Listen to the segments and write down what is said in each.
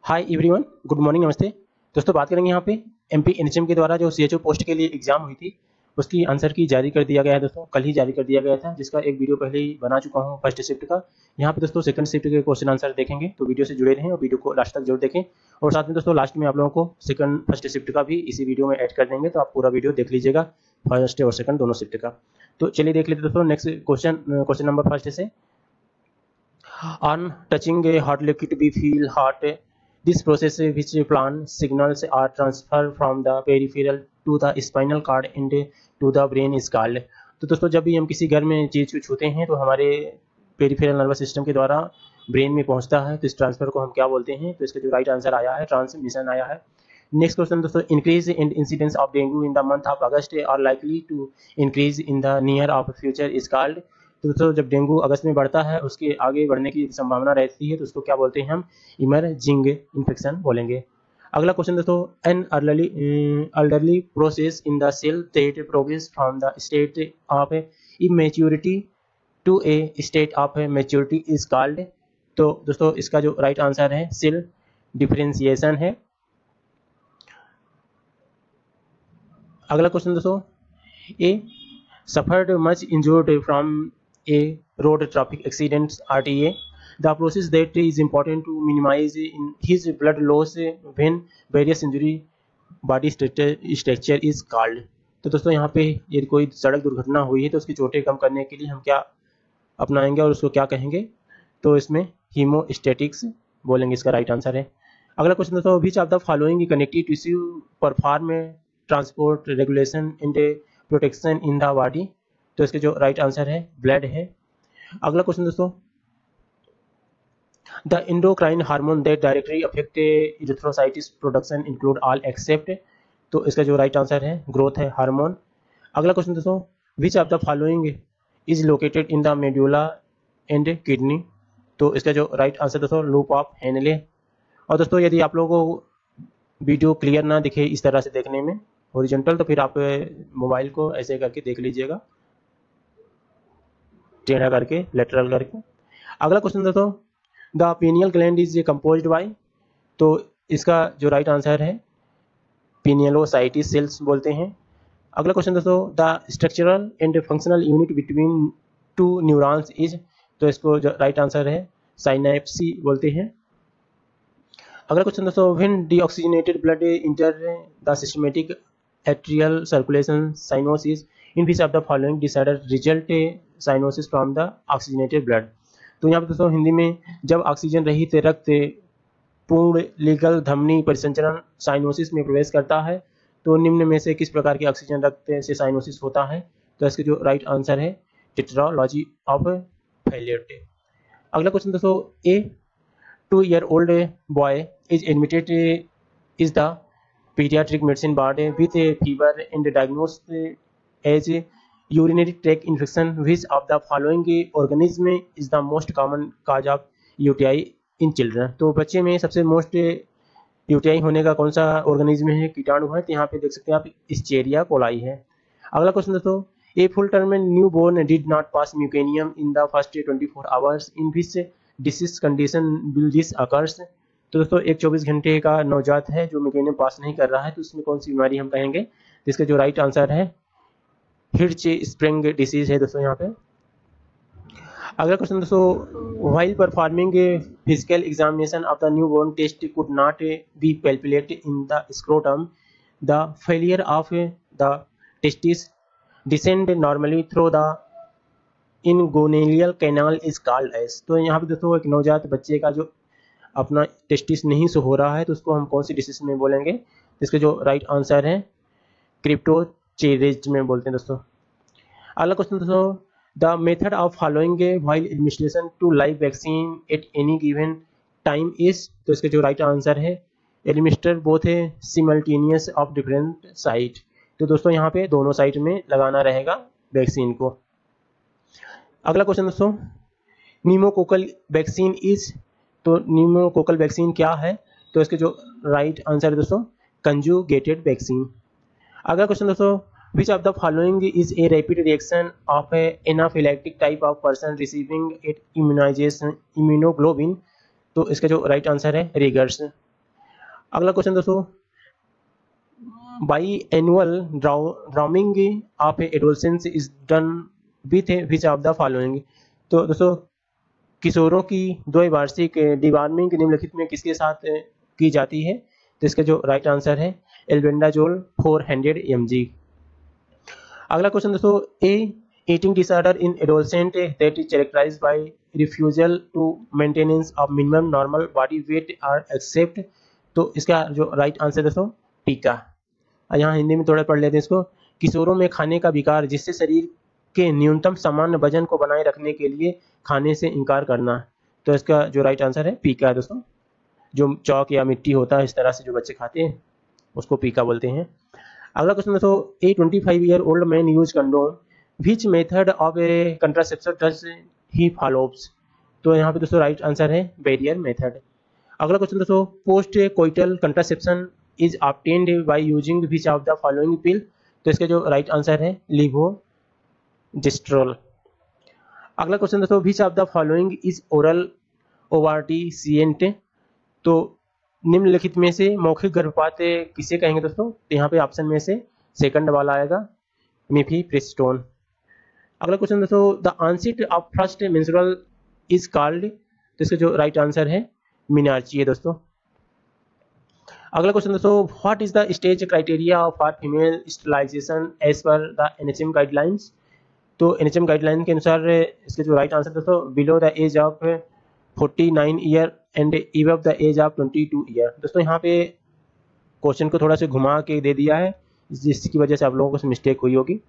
Hi everyone, good morning, नमस्ते। दोस्तों बात करेंगे यहाँ पे एमपी एनएचएम के द्वारा जो सीएचओ पोस्ट के लिए एग्जाम हुई थी उसकी आंसर की जारी कर दिया गया है। दोस्तों कल ही जारी कर दिया गया था, जिसका एक वीडियो पहले ही बना चुका हूँ फर्स्ट शिफ्ट का। यहाँ पे दोस्तों सेकंड शिफ्ट के क्वेश्चन आंसर देखेंगे, तो वीडियो से जुड़े रहें और वीडियो को लास्ट तक जरूर देखें। और साथ में दोस्तों लास्ट में आप लोगों को सेकंड फर्स्ट शिफ्ट का भी इसी वीडियो में ऐड कर देंगे, तो आप पूरा वीडियो देख लीजिएगा फर्स्ट और सेकंड दोनों शिफ्ट का। तो चलिए देख लेते दोस्तों नेक्स्ट क्वेश्चन नंबर फर्स्ट से। On touching a hot liquid, we feel hot. This process which plant signals are transferred from the peripheral to the spinal cord and to the brain is called। तो दोस्तों जब भी हम किसी गर्म चीज़ को छूते हैं तो हमारे पेरिफेरल नर्वस सिस्टम के द्वारा ब्रेन में पहुंचता है, तो इस ट्रांसफर को हम क्या बोलते हैं? तो इसका जो राइट आंसर आया है ट्रांसमिशन आया है। नेक्स्ट क्वेश्चन दोस्तों, increase in incidence of dengue in the month of August are likely to increase in the near of future is called. तो दोस्तों जब डेंगू अगस्त में बढ़ता है उसके आगे बढ़ने की संभावना रहती है, तो उसको क्या बोलते हैं? हम इमरजिंग इन्फेक्शन बोलेंगे। अगला क्वेश्चन दोस्तों, an elderly process in the cell that progress from the state of immaturity to a state of maturity is called. तो दोस्तों इसका जो राइट आंसर है सेल डिफरेंशिएशन है। अगला क्वेश्चन दोस्तों, ए suffered much injured from a road traffic accident RTA. The process that is important to minimize in his blood loss when various injury body structure is called। तो दोस्तों यहाँ पे यदि कोई सड़क दुर्घटना हुई है तो उसकी चोटें कम करने के लिए हम क्या अपनाएंगे और उसको क्या कहेंगे? तो इसमें हीमोस्टैटिक्स बोलेंगे, इसका राइट आंसर है। अगला क्वेश्चन दोस्तों, which of the following connective tissue perform transport regulation and protection in the body. तो इसके जो राइट आंसर है ब्लड है। अगला क्वेश्चन दोस्तों, the endocrine hormone that directly affect erythrocytes production include all except. तो इसका जो राइट आंसर है ग्रोथ है हार्मोन। अगला क्वेश्चन दोस्तों, which of the following is located in the medulla and kidney. तो इसका जो राइट आंसर दोस्तों लूप ऑफ हेनले। और दोस्तों यदि आप लोगों को वीडियो क्लियर ना दिखे इस तरह से देखने में हॉरिजॉन्टल, तो फिर आप मोबाइल को ऐसे करके देख लीजिएगा, टेढ़ा करके, लेटरल करके। अगला क्वेश्चन दोस्तों, the pineal gland is composed bye. तो इसका जो राइट आंसर है पिनियलोसाइटिस सेल्स बोलते हैं। अगला क्वेश्चन दोस्तों, the structural and functional unit between two neurons is. तो इसको जो राइट आंसर है साइनेप्सी बोलते हैं। अगला क्वेश्चन दोस्तों, when deoxygenated blood enter the systematic atrial circulation cyanosis in which of the following disorder result cyanosis from the oxygenated blood। तो यहाँ पे दोस्तों हिंदी में जब ऑक्सीजन रहित रक्त पूर्ण लीगल धमनी परिसंचरण साइनोसिस में प्रवेश करता है, तो निम्न में से किस प्रकार के ऑक्सीजन रक्त से साइनोसिस होता है? तो इसके जो राइट आंसर है टेट्रालॉजी ऑफ फैलियर्टे। अगला क्वेश्चन दोस्तों, ए 2-year-old boy is admitted is the pediatric medicine ward with a fever and diagnosed as urinary tract infection. Which of the following organism is the most common cause of UTI in children। तो बच्चे में सबसे most UTI होने का कौन सा organism है, कीटाणु है? तो यहाँ पे देख सकते हैं आप इस्चेरिया कोलाई है। अगला क्वेश्चन दोस्तों, a full term new born did not pass meconium in the first 24 hours in which disease condition will this occurs. तो दोस्तों एक 24 घंटे का नवजात है जो म्यूकेनियम पास नहीं कर रहा है, तो उसमें कौन सी बीमारी हम कहेंगे? तो इसका जो राइट आंसर है हिर्च स्प्रिंग डिसीज है दोस्तों यहाँ पे। अगला क्वेश्चन दोस्तों, while performing physical examination of the new born test could not be palpate in the scrotum, the failure of the testis descend normally through the inguinal canal is called as. तो यहाँ पे दोस्तों एक नवजात बच्चे का जो अपना टेस्टिस नहीं शो हो रहा है, तो उसको हम कौन सी डिसीज में बोलेंगे? इसका जो राइट आंसर है क्रिप्टोचेरेज में बोलते हैं दोस्तों। अगला क्वेश्चन दोस्तों, the method of following while administration to live vaccine at any given time is. तो इसका जो राइट आंसर है एडमिनिस्टर बोथ है सिमल्टेनियस ऑफ डिफरेंट साइट। तो दोस्तों यहाँ पे दोनों साइट में लगाना रहेगा वैक्सीन को। अगला क्वेश्चन दोस्तों, न्यूमोकोकल वैक्सीन इज। तो न्यूमोकोकल वैक्सीन क्या है? तो इसके जो राइट आंसर है दोस्तों कंजुगेटेड वैक्सीन। अगला क्वेश्चन दोस्तों, which of the following is a rapid reaction of anaphylactic type of person receiving it immunization immunoglobulin. तो इसका जो राइट आंसर है रिगर्स। अगला क्वेश्चन दोस्तों, biannual deworming of adolescence is done with which of the following. तो दोस्तों किशोरों की द्वैवार्षिक डिवॉर्मिंग निम्नलिखित में किसके साथ की जाती है? तो इसका जो राइट आंसर है एल्बेंडाजोल 400 mg। अगला क्वेश्चन दोस्तों, a eating disorder in adolescent that is characterized by refusal to maintenance of minimum normal body weight are except. तो इसका जो राइट आंसर दोस्तों टीका। यहाँ हिंदी में थोड़ा पढ़ लेते हैं इसको। किशोरों में खाने का विकार जिससे शरीर के न्यूनतम सामान्य वजन को बनाए रखने के लिए खाने से इनकार करना। तो इसका जो राइट आंसर है पीका है दोस्तों। जो चौक या मिट्टी होता है इस तरह से जो बच्चे खाते हैं उसको पीका बोलते हैं। अगला क्वेश्चन दोस्तों, a 25 year old man use condom which method of a contraception does he follows. तो यहाँ पे दोस्तों राइट आंसर है बैरियर मेथड। अगला क्वेश्चन दोस्तों, post coital contraception is obtained by using which of the following pill. तो इसका जो राइट आंसर है लिवोडिस्ट्रोल। अगला क्वेश्चन दोस्तों, which of the following is oral abortifacient. तो निम्नलिखित में से मौखिक गर्भपात किसे कहेंगे दोस्तों? तो यहाँ पे ऑप्शन में से सेकंड वाला आएगा मिफेप्रिस्टोन। अगला क्वेश्चन दोस्तों, the onset of first menstrual is called. तो इसका जो राइट आंसर है मेनार्ची है दोस्तों। अगला क्वेश्चन दोस्तों, what is the stage criteria for female sterilization as per the NHM guidelines. तो एनएचएम गाइडलाइन के अनुसार इसके जो राइट आंसर दोस्तों below the age of 49 year and above the age of 22 year. दोस्तों यहाँ पे क्वेश्चन को थोड़ा सा घुमा के दे दिया है जिसकी वजह से आप लोगों को मिस्टेक हुई होगी।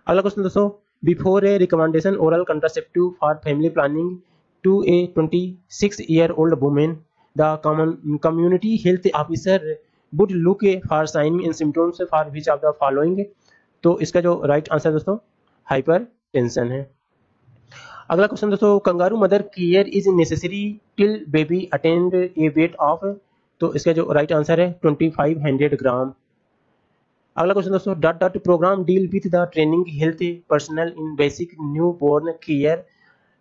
अगला क्वेश्चन दोस्तों, before a recommendation oral contraceptive for family planning to a 26 year old women the community health officer would look for sign and symptoms for which of the following. तो इसका जो राइट आंसर दोस्तों hypertension है। अगला question दोस्तों, kangaroo mother care is necessary till baby attend a weight of. तो इसका जो राइट आंसर है 2500 ग्राम। अगला क्वेश्चन दोस्तों, dot dot programme deal with the training health personal in basic new born care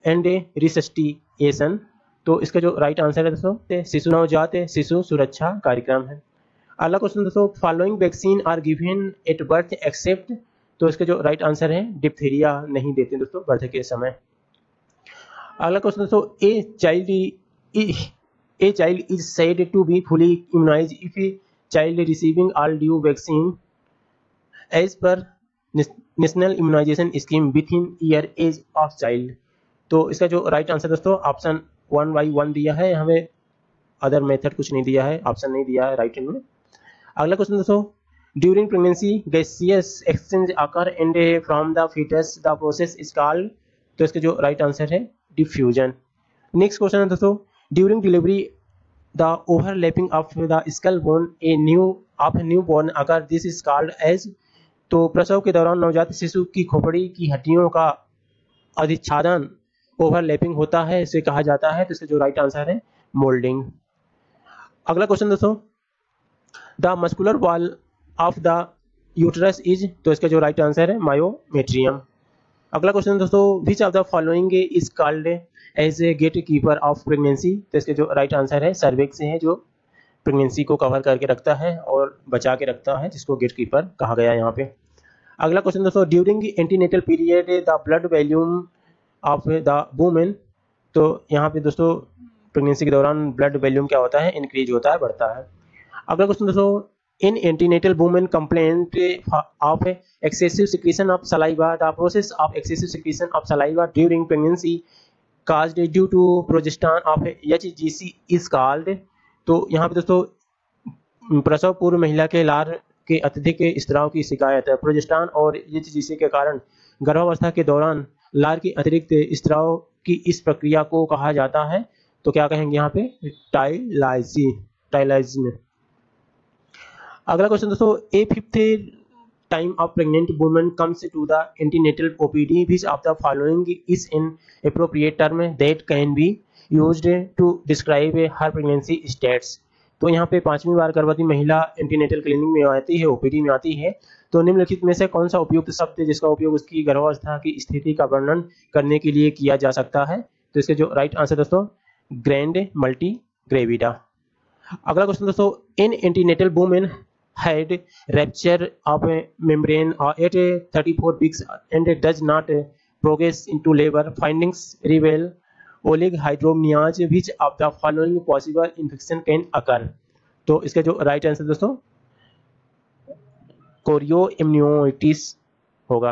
and resuscitation. तो इसका जो राइट आंसर है दोस्तों शिशु नवजात शिशु सुरक्षा कार्यक्रम है। अगला क्वेश्चन दोस्तों, following vaccine are given at birth except. तो इसका जो राइट आंसर है डिप्थीरिया नहीं देते दोस्तों बर्थ के समय। अगला क्वेश्चन दोस्तों, a child is said to be fully immunized if a child receiving all due vaccine as per national immunization scheme within year age of child. तो इसका जो राइट आंसर दोस्तों ऑप्शन 1/1 दिया है, हमें अदर मेथड कुछ नहीं दिया है, ऑप्शन नहीं दिया है राइट में। अगला क्वेश्चन दोस्तों, during pregnancy gaseous exchange occur and from the fetus the process is called. तो इसका जो राइट आंसर है डिफ्यूजन। नेक्स्ट क्वेश्चन है दोस्तों, during delivery the overlapping of the skull bone new born occur this is called as. तो प्रसव के दौरान नवजात शिशु की खोपड़ी की हड्डियों का अधिच्छादन ओवरलैपिंग होता है, इसे कहा जाता है। तो इसका जो राइट आंसर है मोल्डिंग। अगला क्वेश्चन दोस्तों, the muscular wall of the uterus is. तो इसका जो राइट आंसर है मायोमेट्रियम। अगला क्वेश्चन दोस्तों, which of the following is called as a gate keeper of pregnancy. तो इसका जो राइट आंसर है सर्विक्स है, जो प्रेगनेंसी को कवर करके रखता है और बचा के रखता है, जिसको गेट कीपर कहा गया यहाँ पे। अगला क्वेश्चन दोस्तों, during antenatal period the blood volume of the women. तो यहाँ पे दोस्तों प्रेगनेंसी के दौरान ब्लड वॉल्यूम क्या होता है, इंक्रीज होता है, बढ़ता है। अगला क्वेश्चन दोस्तों, in antenatal women complaint of excessive secretion of saliva the process of excessive secretion of saliva during pregnancy caused due to progesterone of HCG is called. तो यहाँ पे दोस्तों प्रसव पूर्व महिला के लार के अत्यधिक स्त्राव की शिकायत है। प्रोजेस्टेरॉन और HCG के कारण गर्भावस्था के दौरान लार की अतिरिक्त स्त्राव की इस प्रक्रिया को कहा जाता है। तो क्या कहेंगे यहाँ पे टाइलाइजिन। अगला क्वेश्चन दोस्तों, a fifth time of pregnant woman comes to the antenatal OPD which of the following is an appropriate term that can be used to describe her pregnancy status. तो यहाँ पे 5वीं बार गर्भवती महिला एंटीनेटल क्लिनिक में आती है, ओपीडी में आती है। तो निम्नलिखित में से कौन सा उपयुक्त शब्द है जिसका उपयोग उसकी गर्भावस्था की स्थिति का वर्णन करने के लिए किया जा सकता है। तो इसके जो राइट आंसर दोस्तों ग्रैंड मल्टी ग्रेविडा। अगला क्वेश्चन दोस्तों, in antenatal women had rupture of membrane at 34 weeks and does not progress into labor. Findings reveal oligomyas, which of the following possible infection can occur? तो इसका जो right answer दोस्तों कोरियोइम्यूनिटिस होगा।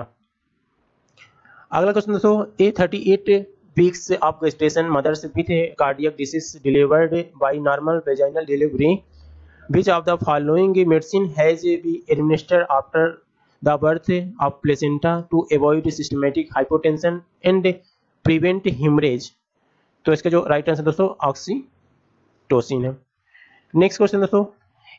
अगला question दोस्तों, ए 38 weeks of gestation mothers with cardiac disease delivered by normal vaginal delivery, which of the following medicine has been administered after the birth of placenta to avoid systematic hypotension and prevent hemorrhage? तो इसका जो right answer दोस्तों oxytocin है। Next question दोस्तों,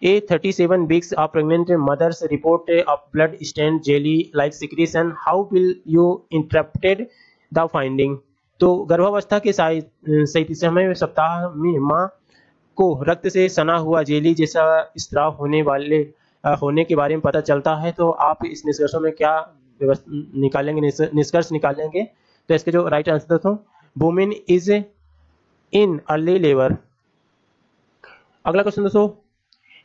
a 37 weeks of pregnant mothers report of blood stain jelly like secretion, how will you interpret the finding? तो गर्भावस्था के 37वें सप्ताह में माँ को रक्त से सना हुआ जेली जैसा स्राव होने के बारे में पता चलता है, तो आप इस निष्कर्षों में क्या निष्कर्ष निकालेंगे? तो इसके जो राइट आंसर दोस्तों women is in early labour. अगला क्वेश्चन दोस्तों,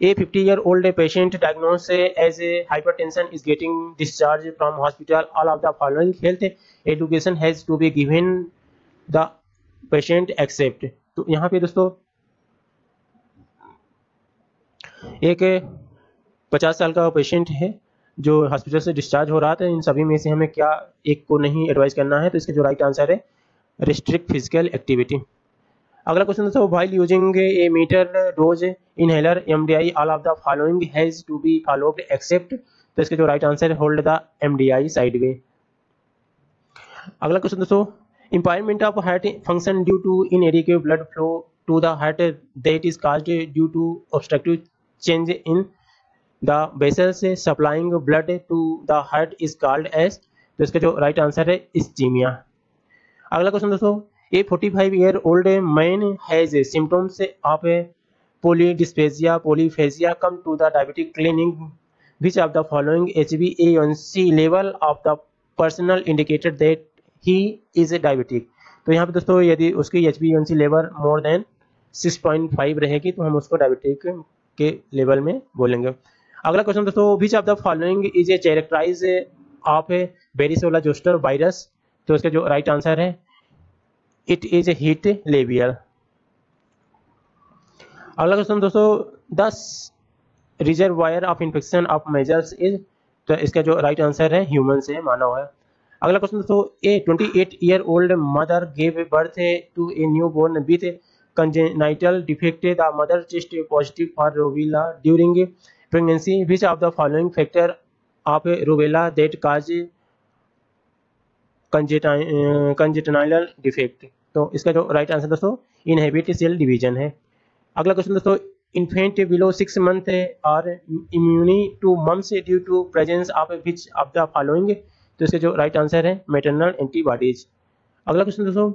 ए 50-year-old patient diagnosed as hypertension is getting discharged from hospital. All of the following health education has to be given the patient except. तो यहाँ पे दोस्तों एक 50 साल का पेशेंट है जो हॉस्पिटल से डिस्चार्ज हो रहा था, इन सभी में से हमें क्या एक को नहीं एडवाइस करना है? तो इसका जो राइट आंसर है रिस्ट्रिक्ट फिजिकल एक्टिविटी। अगला क्वेश्चन दोस्तों, while using a meter dose inhaler MDI all of the following has to be followed except? तो इसका जो राइट आंसर है होल्ड द एमडीआई साइडवे। अगला क्वेश्चन दोस्तों, impairment of heart function due to inadequate blood flow to the heart that is caused due to obstructive change in the vessels supplying blood to the heart is called as? तो इसका जो right answer है ischaemia. अगला question दोस्तों, A 45-year-old man has symptoms of polydysplasia, polyphagia. Come to the diabetic clinic. Which of the following HbA1c level of the personal indicated that he is diabetic? तो यहाँ पे दोस्तों यदि उसकी HbA1c level more than 6.5 रहेगी तो हम उसको डायबिटिक के लेवल में बोलेंगे। अगला क्वेश्चन दोस्तों, which of the following is a characterize of varicella zoster virus? तो इसका जो राइट आंसर है इट इज हीट लेबियल। अगला क्वेश्चन दोस्तों, 10 reservoir of infection of measles is? तो इसका जो राइट आंसर है ह्यूमन से मानव है। अगला क्वेश्चन दोस्तों, a 28-year-old mother gave birth to a new born with congenital defect, the mother test positive for rubella during pregnancy, which of the following factor of rubella that cause congenital defect? तो इसका जो right answer दोस्तों inhibit cell division है। अगला question दोस्तों, infant below 6 month are immune to mumps due to presence of which of the following? तो इसका जो राइट आंसर है मैटरनल एंटीबॉडीज। अगला क्वेश्चन दोस्तों,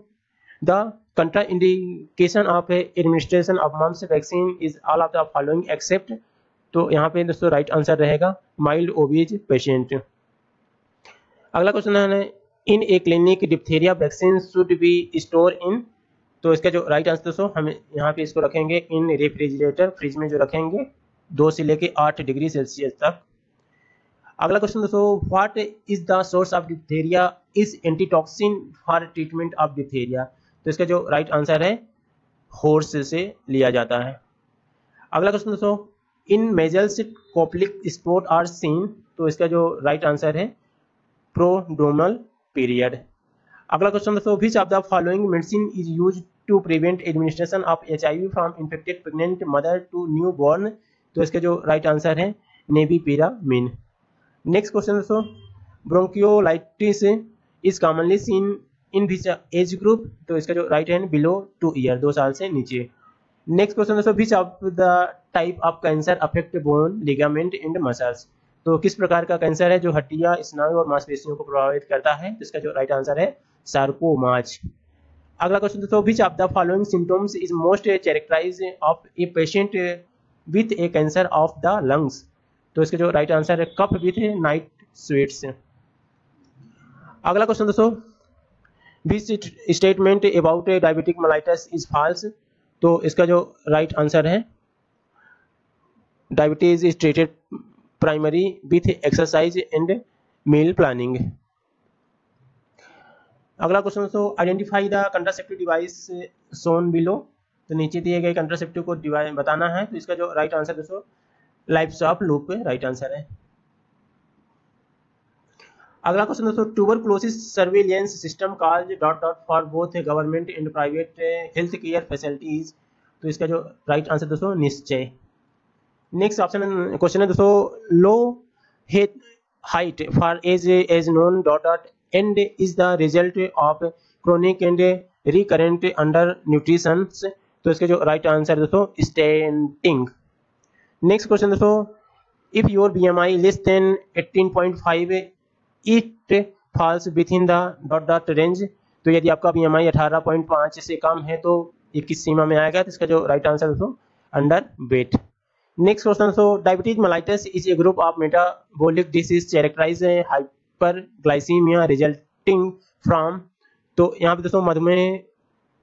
the contraindication of administration of mumps vaccine is all of the following except? तो यहाँ पे दोस्तों राइट आंसर रहेगा माइल्ड ओबीज पेशेंट। अगला क्वेश्चन है in a clinic diphtheria vaccine should be store in? तो इसका जो राइट आंसर दोस्तों हम यहाँ पे इसको रखेंगे इन रेफ्रिजरेटर, फ्रिज में जो रखेंगे 2 से लेके 8 डिग्री सेल्सियस तक। अगला क्वेश्चन दोस्तों, what is the source of diphtheria is antitoxin for treatment of diphtheria? तो इसका जो राइट आंसर है हॉर्स से लिया जाता है। अगला क्वेश्चन दोस्तों, in measles Koplik spot are seen? तो इसका जो राइट आंसर है प्रोड्रोमल पीरियड। अगला क्वेश्चन दोस्तों, which of the following medicine is used to prevent administration of HIV from infected pregnant mother to new born? तो इसका जो राइट आंसर है नेबिपिरामिन। नेक्स्ट क्वेश्चन दोस्तों, bronchiolitis is commonly seen in which age group? तो इसका जो right है below 2 year, 2 साल से नीचे। नेक्स्ट क्वेश्चन दोस्तों, which of the type of cancer affect bone ligament and muscles? तो किस प्रकार का कैंसर है जो हड्डियां, स्नायु और मांसपेशियों को प्रभावित करता है? इसका जो राइट आंसर है सार्कोमाज। अगला क्वेश्चन दोस्तों, which of the following symptoms is most characterize of a patient with a cancer of the lungs? तो इसका जो राइट आंसर है कफ विथ नाइट स्वेट्स। अगला क्वेश्चन दोस्तों, which statement about diabetic mellitus is false? तो इसका जो right answer है diabetes is treated primary with exercise and meal planning. अगला क्वेश्चन दोस्तों, identify the contraceptive device shown below. तो नीचे दिए गए कंट्रासेप्टिव को डिवाइस बताना है। तो इसका जो राइट आंसर दोस्तों lives of loop right answer है। अगला क्वेश्चन दोस्तों, tuberculosis surveillance system called dot dot for both government and private health care facilities. तो इसका जो राइट आंसर दोस्तों निश्चय। नेक्स्ट ऑप्शन क्वेश्चन है दोस्तों, low height for age known dot dot and is the result of chronic and recurrent under nutrition. तो इसके जो राइट आंसर दोस्तों स्टेंटिंग। नेक्स्ट क्वेश्चन दोस्तों, if your BMI less than 18.5 it falls within the dot dot range. तो यदि आपका BMI 18.5 से कम है तो ये किस सीमा में आएगा। तो इसका जो राइट आंसर दोस्तों अंडर वेट। नेक्स्ट क्वेश्चन दोस्तों, diabetes mellitus is a group of metabolic disease characterize hyperglycaemia resulting from. तो यहाँ पे दोस्तों मधुमेह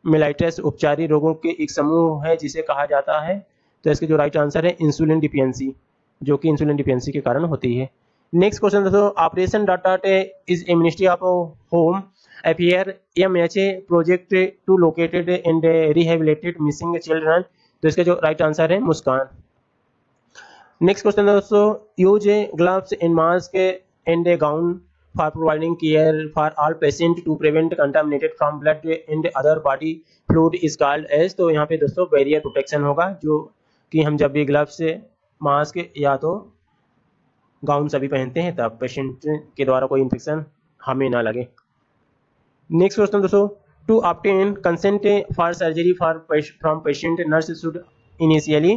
मेलाइटस उपचारी रोगों के एक समूह है जिसे कहा जाता है। तो इसके जो राइट आंसर है इंसुलिन डिफिशिएंसी, जो कि इंसुलिन डिफिशिएंसी के कारण होती है। नेक्स्ट क्वेश्चन दोस्तों, operation dot dot is a ministry of home affair MHA project to located and rehabilitated missing children. तो इसका जो राइट आंसर है मुस्कान। नेक्स्ट क्वेश्चन दोस्तों, use gloves and mask and a gown for providing care for all patient to prevent contaminated from blood and other body fluid is called as. तो यहाँ पे दोस्तों barrier protection होगा, जो कि हम जब भी ग्लव्स मास्क या तो गाउन सभी पहनते हैं तब पेशेंट के द्वारा कोई इन्फेक्शन हमें ना लगे। नेक्स्ट क्वेश्चन दोस्तों, to obtain consent for surgery for from patient nurse should initially.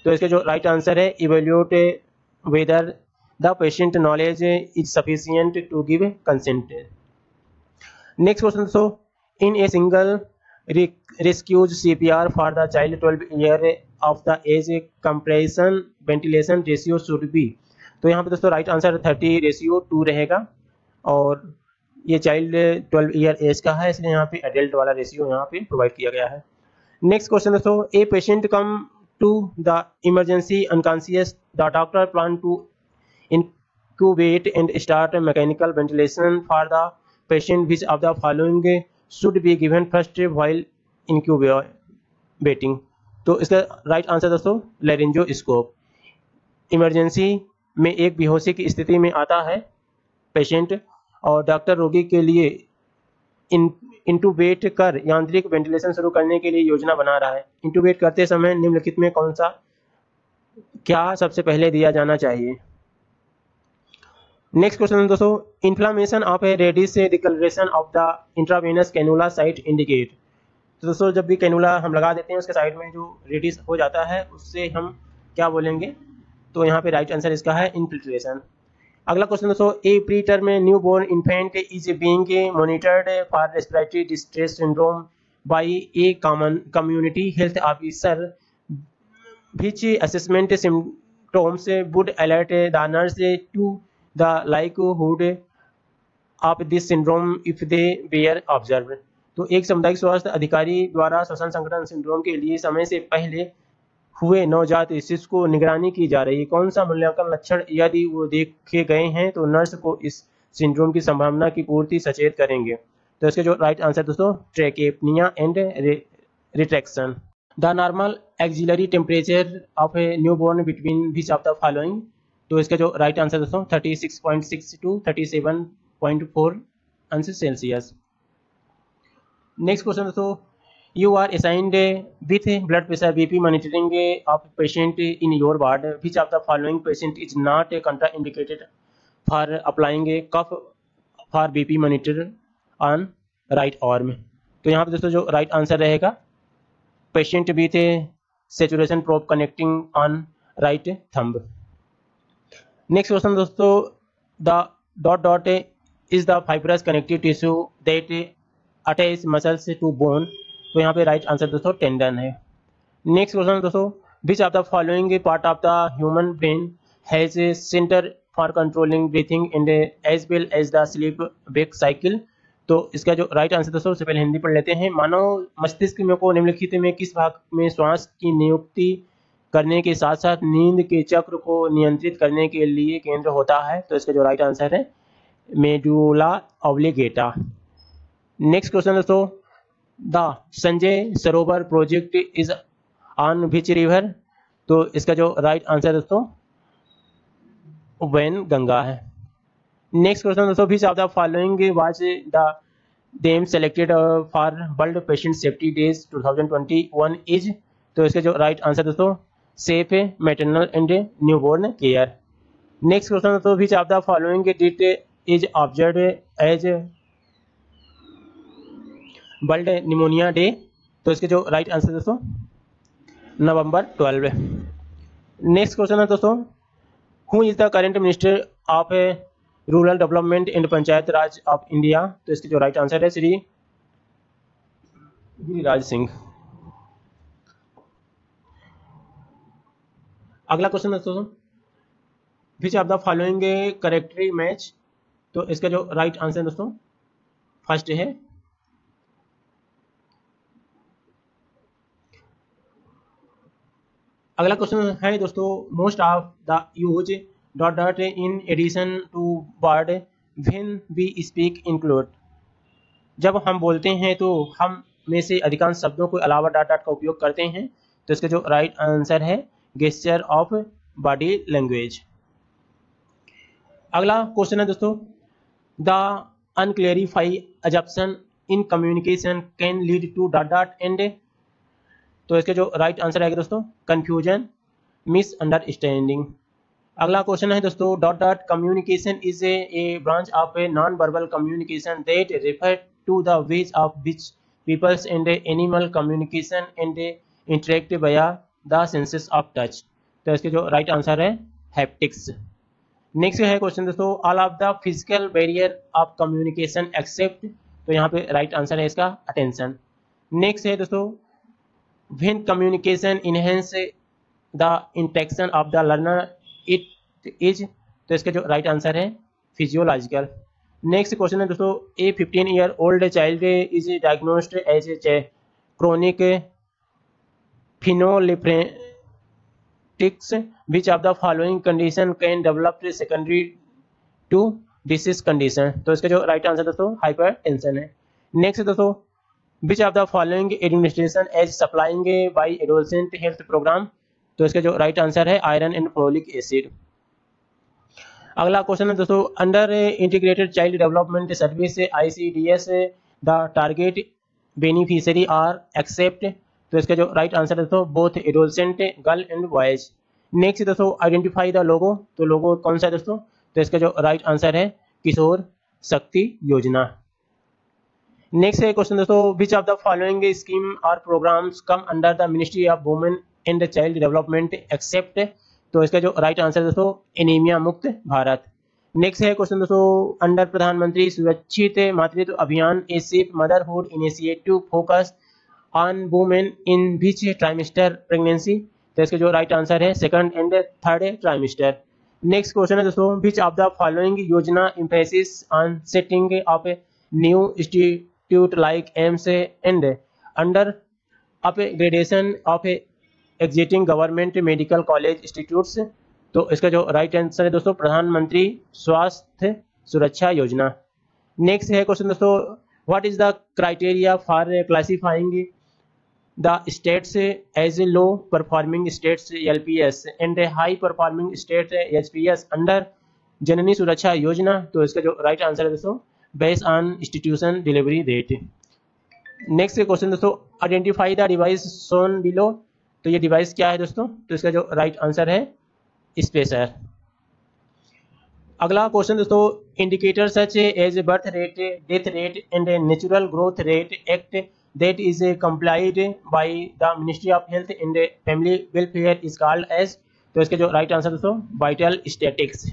तो इसके जो राइट आंसर है evaluate whether the patient knowledge is sufficient to give consent. Next question दोस्तों, in a single rescues CPR for the child 12 year of the age compression ventilation ratio should be। तो यहाँ पे दोस्तों right answer 30:2 रहेगा और ये child 12 year as का है, इसलिए यहाँ पे एडल्ट वाला रेशियो यहाँ पे प्रोवाइड किया गया है। नेक्स्ट क्वेश्चन दोस्तों, a patient come to the emergency unconscious the doctor plan to incubate and start mechanical ventilation for the patient, which of the following should be given first while incubating। तो इसका right answer दोस्तों लैरिंजोस्कोप। Emergency में एक बेहोशी की स्थिति में आता है पेशेंट और डॉक्टर रोगी के लिए इंटूबेट कर यांत्रिक वेंटिलेशन शुरू करने के लिए योजना बना रहा है। इंटूबेट करते समय निम्नलिखित में कौन सा क्या सबसे पहले दिया जाना चाहिए। नेक्स्ट क्वेश्चन दोस्तों, inflammation of a redness discoloration of the intravenous cannula site indicate. तो दोस्तों जब भी कैनुला हम लगा देते हैं उसके साइड में जो रेडिस हो जाता है उससे हम क्या बोलेंगे। तो यहाँ पे राइट आंसर इसका है इनफिल्ट्रेशन। अगला क्वेश्चन दोस्तों, a pre term new born infant is being monitored for respiratory distress syndrome by a community health officer which assessment symptoms would alert the nurse to the likelihood of this syndrome if they were observed। तो एक सामुदायिक स्वास्थ्य अधिकारी द्वारा श्वसन संकटन syndrome के लिए समय से पहले हुए नवजात शिशु को निगरानी की जा रही है। कौन सा मूल्यांकन लक्षण यदि वो देखे गए हैं तो नर्स को इस सिंड्रोम की संभावना की पूर्ति सचेत करेंगे। तो इसके जो राइट आंसर दोस्तों tachypnea and retraction. The normal axillary temperature of a newborn between which of the following. तो इसका जो राइट आंसर दोस्तों 36.6 to 37.4 अंश सेल्सियस। नेक्स्ट क्वेश्चन दोस्तों, you are assigned with blood pressure BP monitoring of patient in your ward, which of the following patient is not contraindicated for applying cuff for BP monitor on right arm. तो यहाँ पे दोस्तों जो right answer रहेगा patient with saturation probe connecting on right thumb. Next question दोस्तों, the dot dot is the fibrous connective tissue that attach muscles to bone. तो यहाँ पे राइट आंसर दोस्तों टेंडन है। नेक्स्ट क्वेश्चन दोस्तों, which of the following part of the human brain has a centre for controlling breathing and as well as the sleep wake cycle. तो इसका जो right answer दोस्तों सबसे पहले हिंदी पढ़ लेते हैं। मानव मस्तिष्क में को निम्नलिखित में किस भाग में श्वास की नियुक्ति करने के साथ साथ नींद के चक्र को नियंत्रित करने के लिए केंद्र होता है। तो इसका जो राइट आंसर है मेडुला ऑब्लिगेटा। नेक्स्ट क्वेश्चन दोस्तों, the Sanjay Sarovar project is on which river? तो इसका जो राइट आंसर दोस्तों वैन गंगा है। नेक्स्ट क्वेश्चन दोस्तों, which of the following was the theme selected for world patient safety days 2021 is? तो इसका जो राइट आंसर दोस्तों safe maternal and newborn care. Next question दोस्तों, which of the following date is observed as world pneumonia day? तो इसके जो right answer दोस्तों नवंबर 12। Next question है दोस्तों, who is the current minister of rural development and panchayat Raj of India? तो इसके जो राइट आंसर है श्री गिरिराज सिंह। अगला क्वेश्चन है दोस्तों, which of the following correctly match? तो इसका जो राइट आंसर है दोस्तों फर्स्ट है। अगला क्वेश्चन है दोस्तों, most of the use dot dot in addition to word when we speak include? जब हम बोलते हैं तो हम में से अधिकांश शब्दों को अलावा डॉट डॉट का उपयोग करते हैं। तो इसका जो राइट आंसर है गेस्चर ऑफ बॉडी लैंग्वेज। अगला क्वेश्चन है दोस्तों, the unclarified assumption in communication can lead to dot dot and? तो इसके जो राइट आंसर है दोस्तों कंफ्यूजन, मिसअंडरस्टैंडिंग। अगला क्वेश्चन है दोस्तों, dot dot communication is a branch of a non verbal communication that refer to the ways of which peoples and animal communication and interact via the senses of touch. तो इसके जो right answer है haptics. Next है question दोस्तों, all of the physical barrier of communication except? तो यहाँ पे right answer है इसका अटेंशन। नेक्स्ट है दोस्तों, when communication enhance the interaction of the learner it is? तो इसका जो राइट आंसर है फिजियोलॉजिकल। नेक्स्ट क्वेश्चन है दोस्तों, a 15 year old child is diagnosed as a chronic pyelonephritis which of the following condition can develop secondary to disease condition? तो इसका जो right answer दोस्तों हाइपरटेंशन है। नेक्स्ट दोस्तों, which of the following administration as supplying by adolescent health programme? तो इसका जो right answer है आयरन एंड फोलिक एसिड। अगला क्वेश्चन है दोस्तों, under integrated child development service ICDS the target beneficiary are except? तो इसका जो राइट आंसर है दोस्तों both adolescent girl and boys. Next दोस्तों, आइडेंटिफाई द लोगो। तो लोगो कौन सा है दोस्तों? तो इसका जो राइट आंसर है किशोर शक्ति योजना। नेक्स्ट है क्वेश्चन दोस्तों, which of the following scheme और programmes come under the ministry of women and child development except? तो इसका जो राइट आंसर है दोस्तों एनीमिया मुक्त भारत। नेक्स्ट है क्वेश्चन दोस्तों, under Pradhan Mantri Surakshit Matritva Abhiyan a safe motherhood initiative focus on women in which trimester pregnancy? तो इसका जो राइट आंसर है second and third trimester. Next question है दोस्तों, विच ऑफ द फॉलोइंग योजना emphasis on setting of new institute like AIIMS and under upgradation of existing government medical college institutes? तो इसका जो राइट आंसर है दोस्तों प्रधानमंत्री स्वास्थ्य सुरक्षा योजना। नेक्स्ट है क्वेश्चन दोस्तों, what is the criteria for classifying the states as low performing states LPS and high performing state SPS under Janani Suraksha Yojana? तो इसका जो राइट आंसर है दोस्तों based on institution delivery rate. Next question दोस्तों, identify the device shown below. तो ये device क्या है दोस्तों? तो इसका जो राइट आंसर है स्पेसर। अगला क्वेश्चन दोस्तों, indicator such as birth rate, death rate and natural growth rate act that is complied by the ministry of health and family welfare is called as? तो इसके जो राइट आंसर दोस्तों vital statics.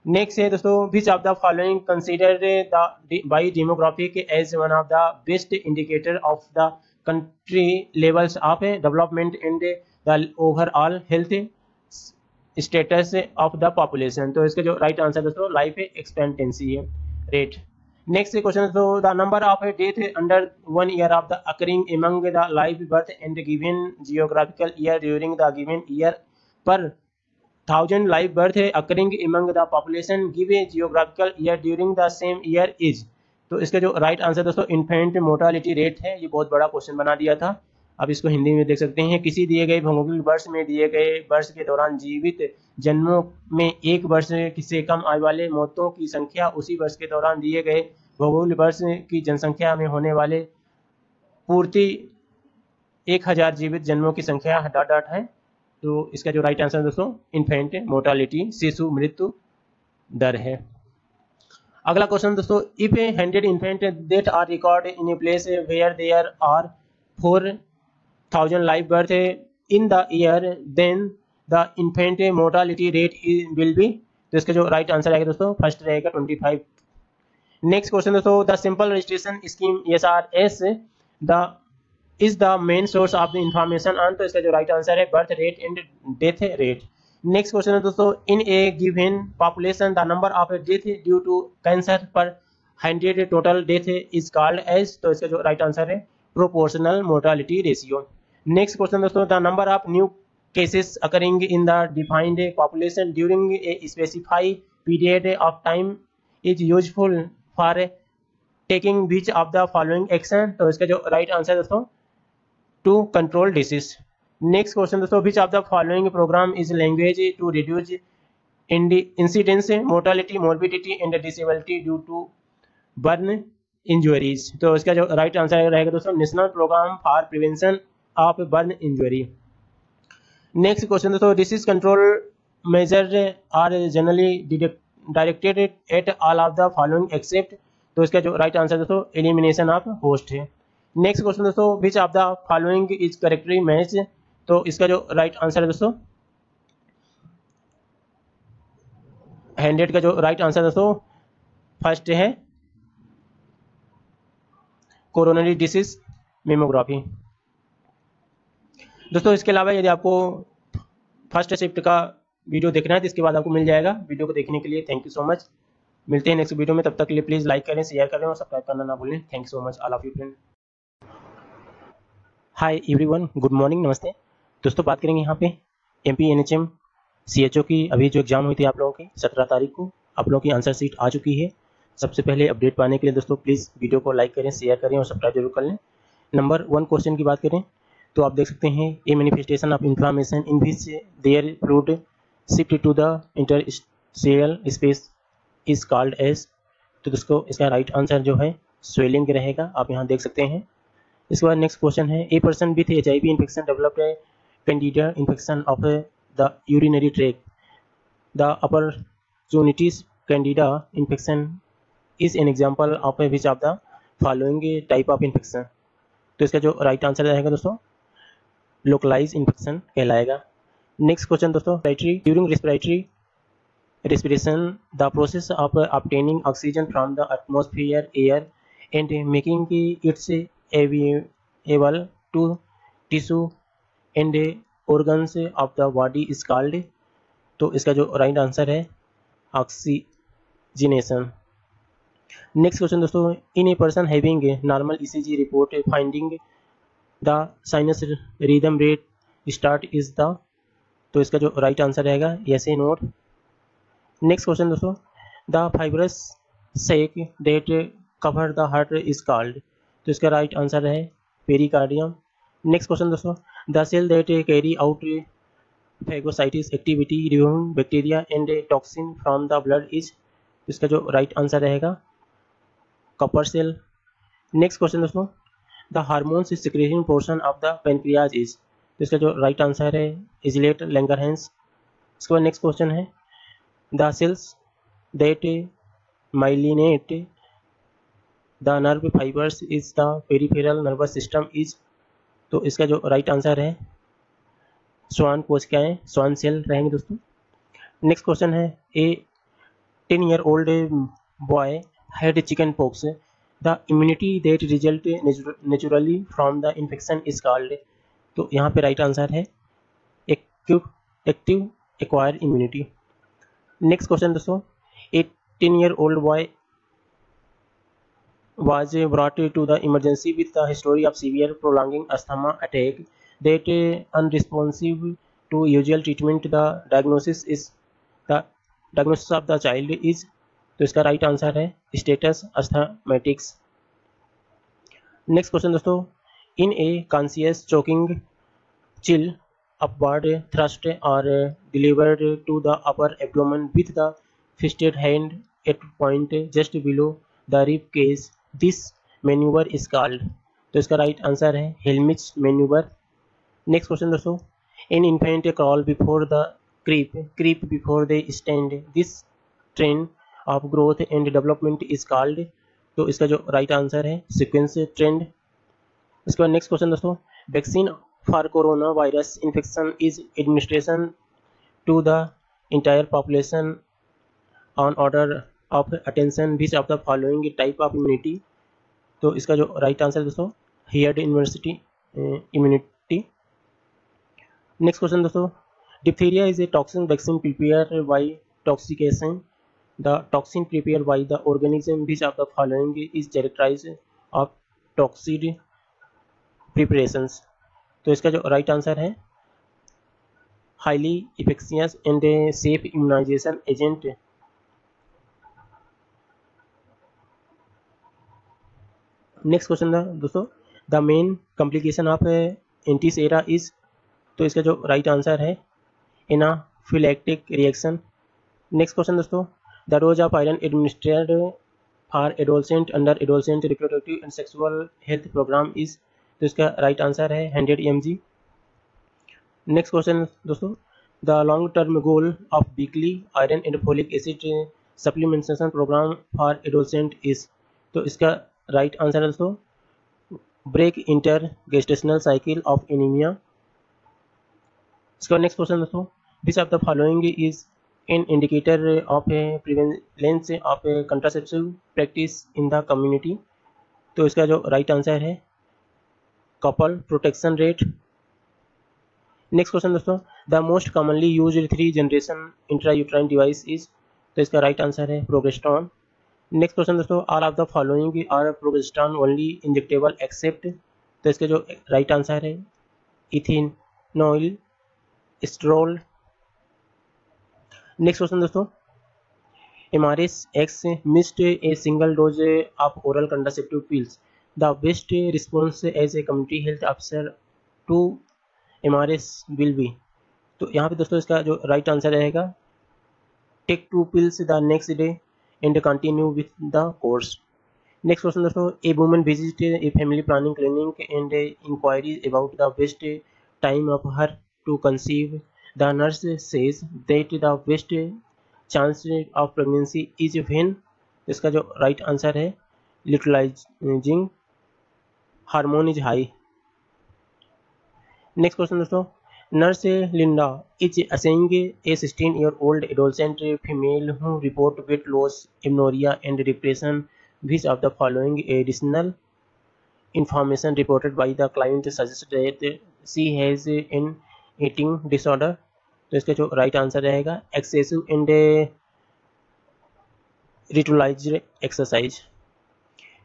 Next है दोस्तों, which of the following considered the by demographic as one of the best indicator of the country levels of development and the overall health status of the population? तो इसका जो right answer दोस्तों life expectancy है rate. Next question, तो the number of death under 1 year of the occurring among the live birth and given geographical year during the given year पर 1000 live birth occurring among the population give a geographical year during the same year is. तो इसका जो right answer दोस्तों infant mortality rate है। ये बहुत बड़ा question बना दिया था। अब इसको हिंदी में देख सकते हैं। किसी दिए गए भौगोलिक वर्ष में दिए गए वर्ष के दौरान जीवित जन्मों में एक वर्ष से कम आयु वाले मौतों की संख्या उसी वर्ष के दौरान दिए गए भौगोलिक वर्ष की जनसंख्या में होने वाले पूर्ति 1000 जीवित जन्मों की संख्या डॉट डॉट है। तो इसका जो राइट आंसर दोस्तों इन्फेंट मोर्टालिटी शिशु मृत्यु दर है। अगला क्वेश्चन दोस्तों, if a 100 infant death are record in a place where there are 4000 live birth in the year then the infant mortality rate will be. तो इसका जो राइट आंसर आएगा दोस्तों फर्स्ट रहेगा 25। नेक्स्ट क्वेश्चन दोस्तों, the simple registration scheme SRS the is the main source of the information on. तो इसका जो राइट आंसर है birth rate and death rate. Next question है दोस्तों, in a given population the number of death due to cancer per 100 total death is called as. तो इसका जो right answer है proportional mortality ratio. Next question दोस्तों, the number of new cases occurring in the defined population during a specified period of time is useful for taking which of the following action. तो इसका जो right answer है दोस्तों to control disease. Next question दोस्तों, which of the following programme is language to reduce incidence mortality morbidity and disability due to burn injuries. तो इसका जो right answer रहेगा दोस्तों national programme for prevention of burn injury. Next question दोस्तों, disease control measure are generally directed at all of the following except. तो इसका जो right answer दोस्तों एलिमिनेशन ऑफ होस्ट है। नेक्स्ट क्वेश्चन दोस्तों, which of the following is correctly match. तो इसका जो राइट आंसर है दोस्तों 100 का जो राइट आंसर दोस्तों फर्स्ट है कोरोनरी डिसीज मेमोग्राफी। दोस्तों इसके अलावा यदि आपको फर्स्ट शिफ्ट का वीडियो देखना है तो इसके बाद आपको मिल जाएगा। वीडियो को देखने के लिए थैंक यू सो मच। मिलते हैं नेक्स्ट वीडियो में, तब तक के लिए प्लीज लाइक करें, शेयर करें और सब्सक्राइब करना ना भूलें। Thank you so much all of you friend. Hi everyone, good morning, नमस्ते। दोस्तों बात करेंगे यहाँ पे MP NHM CHO की अभी जो एग्जाम हुई थी आप लोगों की 17 तारीख को आप लोगों की आंसर शीट आ चुकी है। सबसे पहले अपडेट पाने के लिए दोस्तों प्लीज़ वीडियो को लाइक करें, शेयर करें और सब्सक्राइब जरूर कर लें। नंबर 1 क्वेश्चन की बात करें तो आप देख सकते हैं a manifestation of inflammation in which there fluid shift to the interstitial space is called as. तो दोस्तों इसका राइट आंसर जो है स्वेलिंग रहेगा, आप यहाँ देख सकते हैं। इसके बाद नेक्स्ट क्वेश्चन है a person with HIV infection developed A Candida infection of the urinary tract. The opportunities Candida infection is an example of which of the following type of infection. तो इसका जो राइट आंसर रहेगा दोस्तों localise infection कहलाएगा। Next question दोस्तों, respiratory during respiration the process of obtaining oxygen from the atmosphere air and making it available to tissue and organs of the body is called। तो इसका जो right answer है oxygenation. Next question दोस्तों, in a person having normal ECG report finding the sinus rhythm rate start is the. तो इसका जो right answer रहेगा S A node. Next question दोस्तों, the fibrous sac that cover the heart is called. तो इसका right answer है pericardium. Next question दोस्तों, the cell that carry out phagocytic activity removing bacteria and toxin from the blood is. इसका जो right answer रहेगा Kapoor cell. Next question दोस्तों, the hormones secretion portion of the pancreas is. तो इसका जो right answer है इजलेट Langerhans. इसके बाद नेक्स्ट क्वेश्चन है the cells that myelinate the nerve fibers is the peripheral nervous system is। तो इसका जो राइट आंसर है स्वान कोशिकाएं, स्वान सेल रहेंगे दोस्तों। नेक्स्ट क्वेश्चन है ए 10-year-old boy had chicken pox the immunity that result naturally from the infection is called. तो यहाँ पे राइट आंसर है active acquire immunity. Next question दोस्तों, ए 10-year-old boy was brought to the emergency with the history of severe prolonging asthma attack that unresponsive to usual treatment. The diagnosis of the child is, तो इसका right answer है status asthmaticus. Next question दोस्तों, in a conscious choking chill upward thrust are delivered to the upper abdomen with the fisted hand at point just below the rib cage. This maneuver is called, तो इसका right answer है हेल्मिच manoeuvre. Next question दोस्तों, in infant crawl before the creep before they stand, this trend of growth and development is called, तो इसका जो right answer है sequence trend. इसके बाद नेक्स्ट क्वेश्चन दोस्तों, vaccine for coronavirus infection is administration to the entire population on order of attention which of the following type of immunity, तो इसका जो राइट आंसर दोस्तों herd immunity। नेक्स्ट क्वेश्चन दोस्तों, diphtheria is a toxin vaccine prepare by toxication, the toxin prepare by the organism which of the following is characterized of toxoid preparations, तो इसका जो right answer है highly efficacious and safe immunisation agent. Next question दोस्तों, the main complication of antisera is, तो इसका जो right answer है anaphylactic reaction. Next question दोस्तों, the dose of iron administered for adolescent under adolescent reproductive and sexual health programme is, तो इसका right answer है 100 mg। Next question दोस्तों, the long term goal of weekly iron and folic acid supplementation programme for adolescent is, तो इसका right answer है दोस्तों break inter gestational cycle of anaemia. इसका next question दोस्तों, which of the following is an indicator of prevalence of contraceptive practice in the community, तो इसका जो right answer है couple protection rate. Next question दोस्तों, the most commonly used 3 generation intrauterine device is, तो इसका right answer है progesterone. Next question दोस्तों, all of the following are progesterone only injectable except, तो इसका जो राइट आंसर है इथेनॉल स्ट्रोल। नेक्स्ट क्वेश्चन दोस्तों, Mrs X missed a single dose of oral contraceptive pills, the best response as a community health officer to MRS will be, तो यहाँ पे दोस्तों इसका जो राइट आंसर रहेगा take 2 pills the next day and continue with the course. Next question दोस्तों, a woman visit a family planning clinic and inquiry about the best time of her to conceive, the nurse says that the best chance of pregnancy is when, इसका जो right answer है luteinising hormone is high. Next question दोस्तों, nurse Linda is assessing a 16-year-old adolescent female who report weight loss, amenorrhea and depression, which of the following additional information reported by the client suggests that she has an eating disorder, तो इसका जो right answer रहेगा excessive and ritualised exercise.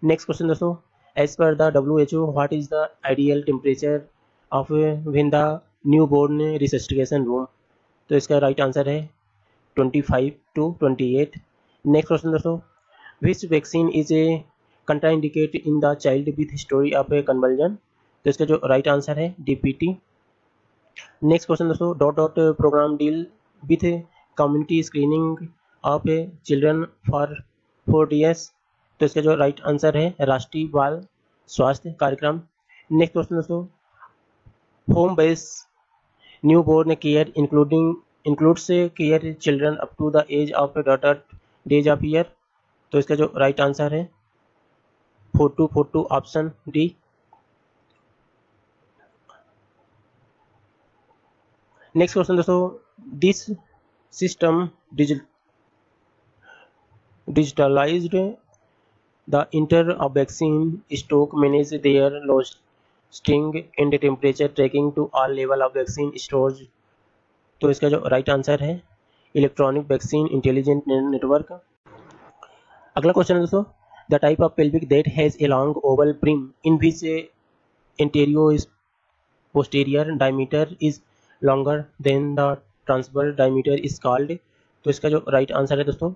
Next question दोस्तों, as per the WHO what is the ideal temperature of when the newborn resuscitation room, तो इसका right answer है 25 to 28। Next question दोस्तों, which vaccine is a contraindicated in the child with history of a convulsion, तो इसका जो right answer है DPT। Next question दोस्तों, DOT programme deal with community screening of children for 4 years, तो इसका जो right answer है राष्ट्रीय बाल स्वास्थ्य कार्यक्रम। नेक्स्ट क्वेश्चन दोस्तों, home base newborn care includes care children up to the age of days of year, तो इसका जो राइट आंसर है 4242 ऑप्शन डी। नेक्स्ट क्वेश्चन दोस्तों, this system digitalized the inter of vaccine stock, manage their loading and temperature tracking to all level of vaccine stores, तो इसका जो right answer है electronic vaccine intelligent network. अगला question है दोस्तों, the type of pelvic that has a long Oval brim in which anterior posterior diameter is longer than the transverse diameter is called। तो इसका जो राइट आंसर है दोस्तों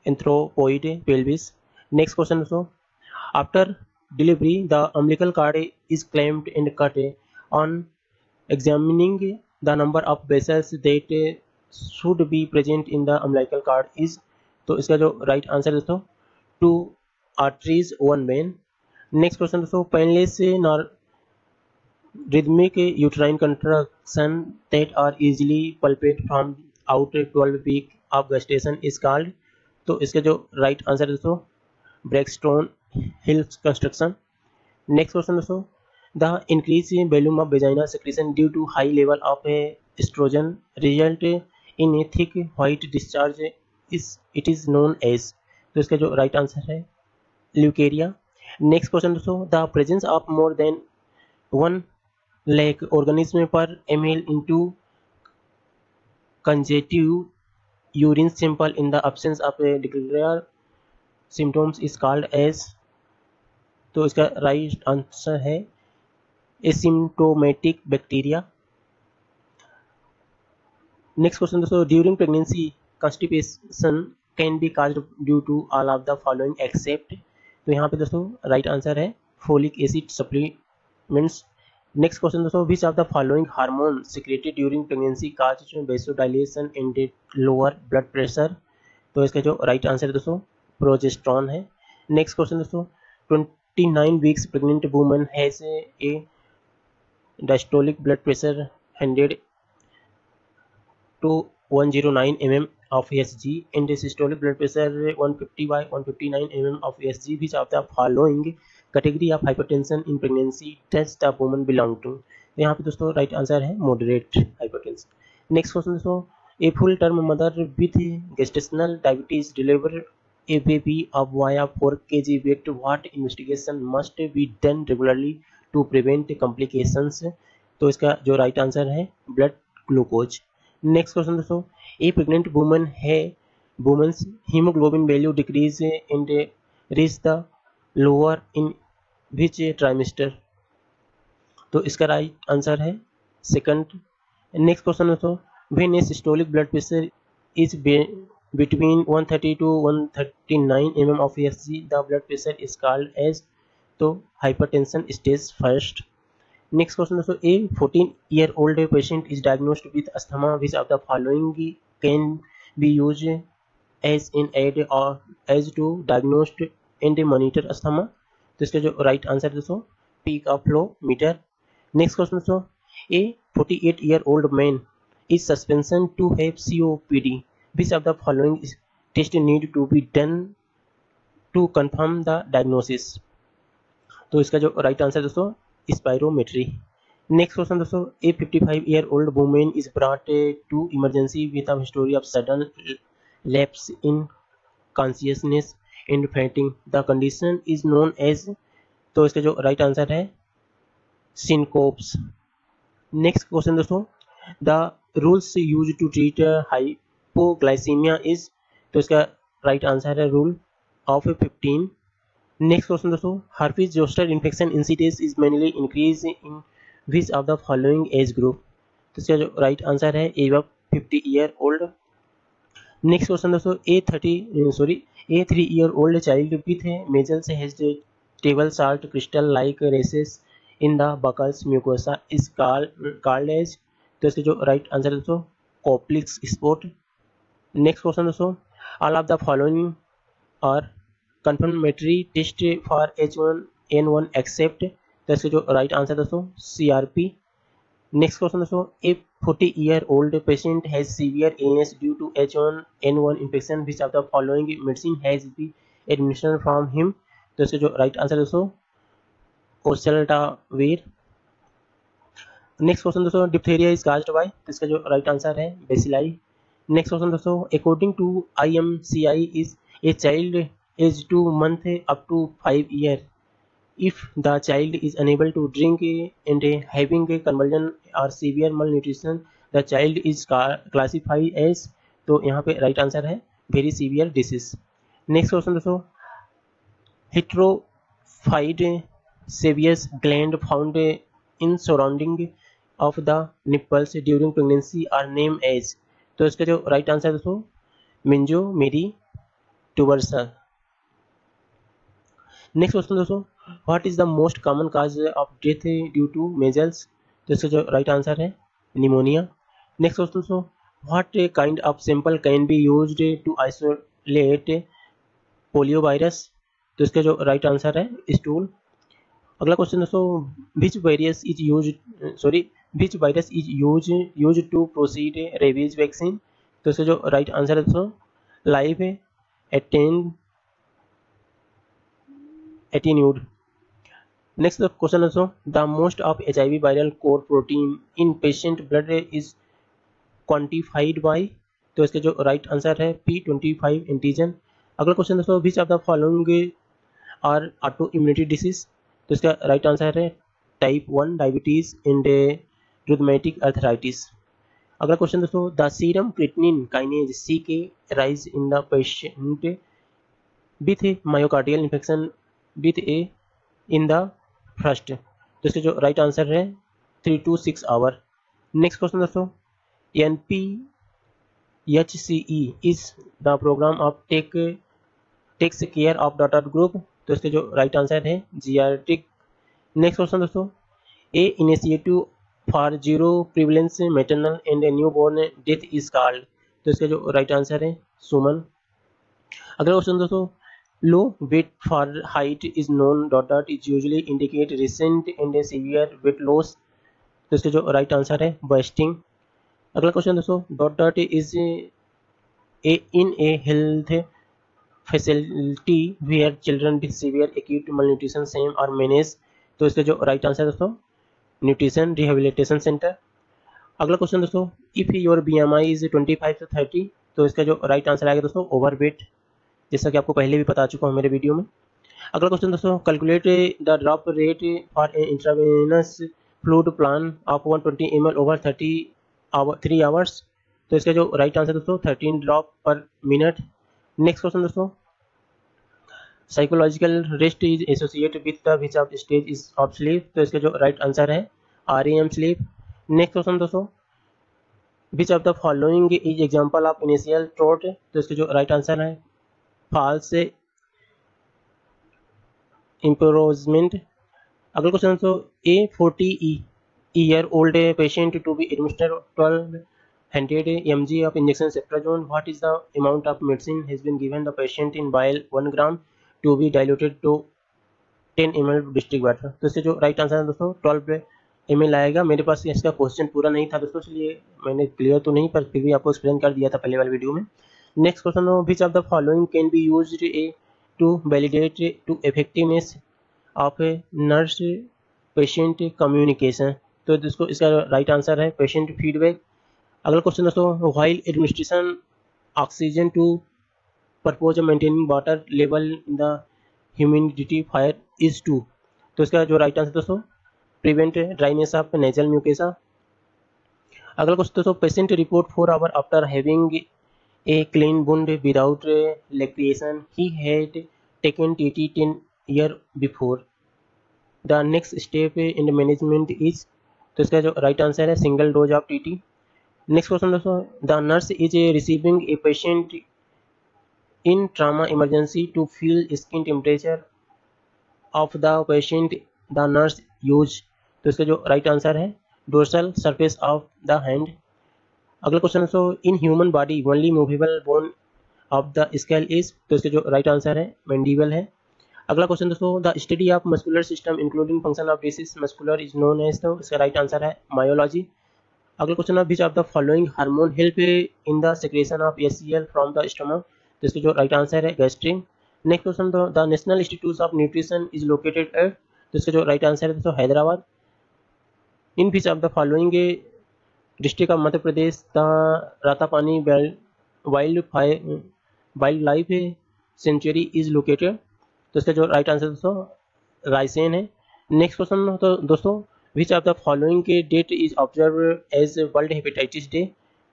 एंथ्रोपोइड pelvis. Next question दोस्तों, after delivery the umbilical cord is clamped and cut on examining the number of vessels that should be present in the umbilical cord is। तो इसका जो right answer है दोस्तों 2 arteries 1 vein। Next question दोस्तों, painless rhythmic uterine contraction that are easily palpate from out 12 week of gestation is called। तो इसका जो right answer है दोस्तों Braxton Hicks contraction. Next question दोस्तों, the increase volume of vagina secretion due to high level of oestrogen result in a thick white discharge it is known as. तो इसका जो right answer है leucorrhoea. Next question दोस्तों, the presence of more than 1 lakh organism per ml into conjunctive urine sample in the absence of a declared symptoms is called as। तो इसका right answer है asymptomatic bacteria. Next question दोस्तों, during pregnancy constipation can be caused due to all of the following except. तो यहाँ पे दोस्तों right answer है folic acid supplements. Next question दोस्तों, which of the following hormone secreted during pregnancy cause vasodilation and lower blood pressure. तो इसका जो right answer है दोस्तों प्रोजेस्टेरॉन है। नेक्स्ट क्वेश्चन दोस्तों, 29 weeks pregnant woman has a diastolic blood pressure 100 to 109 mm of ESG and systolic blood pressure 150 by 159 mm of ESG। which of the following category of hypertension in pregnancy does the woman belong to। तो यहाँ पे दोस्तों right answer है moderate hypertension. Next question दोस्तों, a full term mother with gestational diabetes deliver a baby of via 4 kg weight what investigation must be done regularly to prevent complications. तो इसका जो right answer है blood glucose. Next question दोस्तों, a pregnant woman है women's haemoglobin value decrease and reach the lower in which trimester. तो इसका right answer है second. Next question दोस्तों, when a systolic blood pressure is between 130 to 139 mm of ESG the blood pressure is called as. तो hypertension stage first. Next question दोस्तों, a 14-year-old patient is diagnosed with asthma which of the following can be use as in aid और as to diagnosed and monitor asthma. तो इसका जो right answer दोस्तों peak of flow meter. Next question दोस्तों, a 48-year-old man is suspension to have COPD which of the following test need to be done to confirm the diagnosis. तो इसका जो right answer दोस्तों spirometry. Next question दोस्तों, a 55-year-old women is brought to emergency with a history of sudden lapse in consciousness and fainting the condition is known as. तो इसका जो right answer है syncope. Next question दोस्तों, the rules use to treat hypoglycaemia is. तो इसका right answer है rule of 15। Next question दोस्तों, herpes zoster infection incidence is mainly increase in which of the following age group. तो इसका जो right answer है above 50-year-old। Next question दोस्तों, a 3-year-old child with measles has table salt crystal like rashes in the buccals mucosa is called as. तो इसका जो right answer है दोस्तों कॉप्लिक्स स्पॉट। नेक्स्ट क्वेश्चन दोस्तों, all of the following are confirmatory test for H1N1 accept. तो इसका जो right answer दोस्तों CRP। नेक्स्ट क्वेश्चन दोस्तों, a 40-year-old patient has severe illness due to H1N1 infection which of the following medicine has be administered from him. तो इसका जो right answer दोस्तों oseltamivir. Next question दोस्तों, डिप्थेरिया इज काज्ड बाय। तो इसका जो right answer है bacilli. Next question दोस्तों, according to IMCI is a child age 2 months up to 5 years if the child is unable to drink and having a convulsion or severe malnutrition the child is classified as। तो यहाँ पे right answer है very severe disease. Next question दोस्तों, hypertrophied सेवियस gland found in surrounding of the nipples during pregnancy are named as. तो इसका जो right answer है दोस्तों Montgomery tubercles. Next question दोस्तों, what is the most common cause of death due to measles. तो इसका जो राइट आंसर है निमोनिया। नेक्स्ट क्वेश्चन दोस्तों, what kind of sample can be used to isolate polio virus. तो इसका जो right answer है स्टूल। अगला क्वेश्चन दोस्तों, which virus is use to proceed rabies vaccine. तो इसका जो राइट आंसर है दोस्तों लाइव एटीन्यूड। नेक्स्ट क्वेश्चन दोस्तों, the most of HIV viral core protein in patient blood is quantified by. तो इसका जो राइट आंसर है P25 एंटीजन। अगला क्वेश्चन दोस्तों, which of the following are auto immunity disease. तो इसका राइट आंसर है type 1 diabetes and rheumatic arthritis. अगला क्वेश्चन दोस्तों, the serum creatinine kinase C K rise in the patient with myocardial infection with a in the first. तो इसका जो right answer है 3 to 6 hour. Next question दोस्तों, NPHCE is the programme of takes care of daughter group. तो इसके जो right answer है जीआरटिक। Next question दोस्तों, a initiative for zero prevalence maternal and new born death is called. तो इसका जो राइट आंसर है सुमन। अगला क्वेश्चन दोस्तों, low weight for height is known dot dot is usually indicate recent and severe weight loss. तो इसका जो right answer है बस्टिंग। अगला क्वेश्चन दोस्तों, dot dot is in a health facility where children with severe acute malnutrition SAM और manage. तो इसका जो राइट आंसर है दोस्तों न्यूट्रिशन रिहेबिलिटेशन सेंटर। अगला क्वेश्चन दोस्तों, इफ योर BMI इज 25 to 30। तो इसका जो राइट आंसर आएगा दोस्तों ओवरवेट, जैसा कि आपको पहले भी बता चुका हूँ मेरे वीडियो में। अगला क्वेश्चन दोस्तों, calculate the drop rate for intravenous fluid plan of 120 ml over 3 hours. तो इसका जो राइट आंसर दोस्तों 13 drop per minute. Next question दोस्तों, psychological rest is associated with the which of stage is of sleep. तो इसका जो right answer है REM sleep. Next question दोस्तों, which of the following is example of initial trot. तो इसका जो right answer है फॉल्स इम्प्रोजमेंट। अगला क्वेश्चन दोस्तों, a 40-year-old patient to be administered 1200 mg of injection ceftriaxone. What is the amount of medicine has been given the patient in vial 1 gram to be diluted to 10 ml district water. तो इससे जो right answer है दोस्तों 12 ml आएगा। मेरे पास इसका question पूरा नहीं था दोस्तों, इसलिए मैंने क्लियर तो नहीं पर फिर भी आपको एक्सप्लेन कर दिया था पहले वाले वीडियो में। Next question, which of the following can be used to validate to effectiveness of nurse patient communication. तो जिसको इसका राइट आंसर है पेशेंट फीडबैक। अगला क्वेश्चन दोस्तों, while administration oxygen to purpose maintaining water level in the humidifier is to. तो इसका जो right answer दोस्तों prevent dryness of nasal mucosa. अगला क्वेश्चन दोस्तों, patient report 4 hour after having a clean wound without लैक्रिएशन he had taken TT 10 year before. The next step in management is. तो इसका जो right answer है single dose of TT। Next question दोस्तों, the nurse is receiving a patient in trauma emergency to feel skin temperature of the patient the nurse use. तो इसका जो right answer है dorsal surface of the hand. अगला question दोस्तों, in human body only movable bone of the scale is. तो इसका जो right answer है मैंडिबल है। अगला क्वेश्चन दोस्तों, the study of muscular system including function of disease muscular is known as. तो इसका राइट आंसर है मायोलॉजी। अगला question, which of the following hormone help in the secretion of HCl from the stomach. तो इसका जो right answer है gastrin. Next question, the national institute of nutrition is located at. तो इसका जो right answer है दोस्तों Hyderabad. In which of the following district of Madhya Pradesh the Ratapani wild life sanctuary is located. तो इसका जो राइट आंसर दोस्तों रायसेन है। नेक्स्ट क्वेश्चन तो दोस्तों, विच ऑफ द फॉलोइंग के date is observe as world hepatitis day.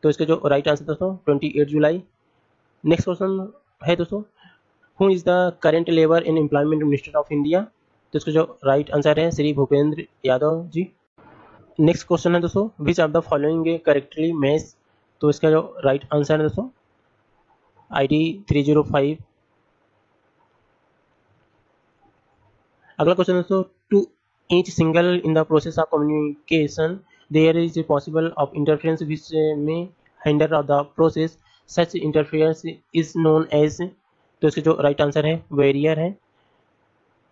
तो इसका जो राइट आंसर दोस्तों 28 जुलाई। नेक्स्ट क्वेश्चन है दोस्तों, who is the current labour in employment minister of India? तो इसका जो राइट आंसर है श्री भूपेंद्र यादव जी। नेक्स्ट क्वेश्चन है दोस्तों, which of the following correctly match? तो इसका जो राइट आंसर है दोस्तों ID 305। अगला क्वेश्चन दोस्तों, to each single in the process of communication there is possible of interference which may hinder of the process, such interference is known as. तो इसका जो राइट आंसर है वेरियर है।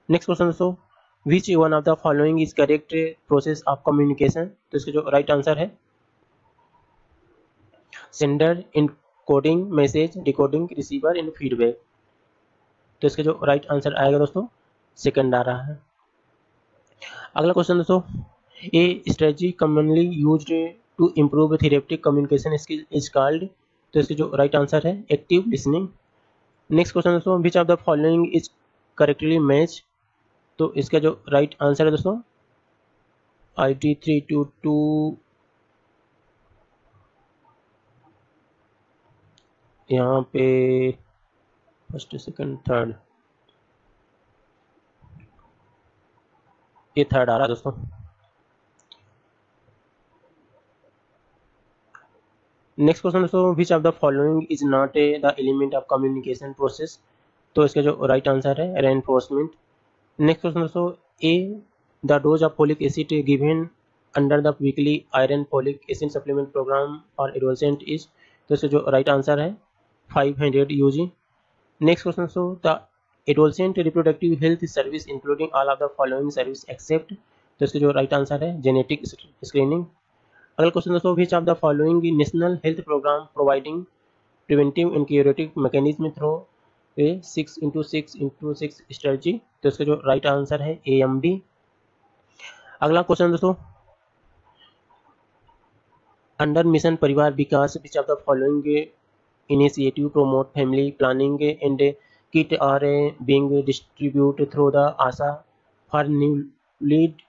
Next question दोस्तों, which one of the following is correct process of communication? तो इसका जो right answer है sender, encoding, message, decoding, receiver, in feedback. तो इसका जो राइट आंसर आएगा दोस्तों सेकंड आ रहा है। अगला क्वेश्चन दोस्तों, a strategy commonly used to improve therapeutic communication skill is called. तो इसका जो राइट आंसर है एक्टिव लिसनिंग। नेक्स्ट क्वेश्चन दोस्तों, which of the following is correctly match? तो इसका जो राइट आंसर है दोस्तों ID 322, यहाँ पे फर्स्ट सेकंड थर्ड, ये थर्ड आ रहा है दोस्तों। नेक्स्ट क्वेश्चन दोस्तों, which of the following is not the element of communication process? तो इसका जो राइट आंसर है रेनफोर्समेंट। नेक्स्ट क्वेश्चन दोस्तों, a the dose of folic acid given under the weekly iron folic acid supplement program or adolescent is. तो इसका जो right answer है 500 UG। Next question दोस्तों, the adolescent reproductive health service including all of the following service except. तो इसका जो right answer है genetic screening. अगला क्वेश्चन दोस्तों, which of the following national health program providing preventive and curative mechanism through a 6x6x6 strategy. तो इसका जो right answer है AMD। अगला क्वेश्चन दोस्तों, under mission Parivar Vikas which of the following initiative promote family planning and kit are being distribute through the ASHA for new lead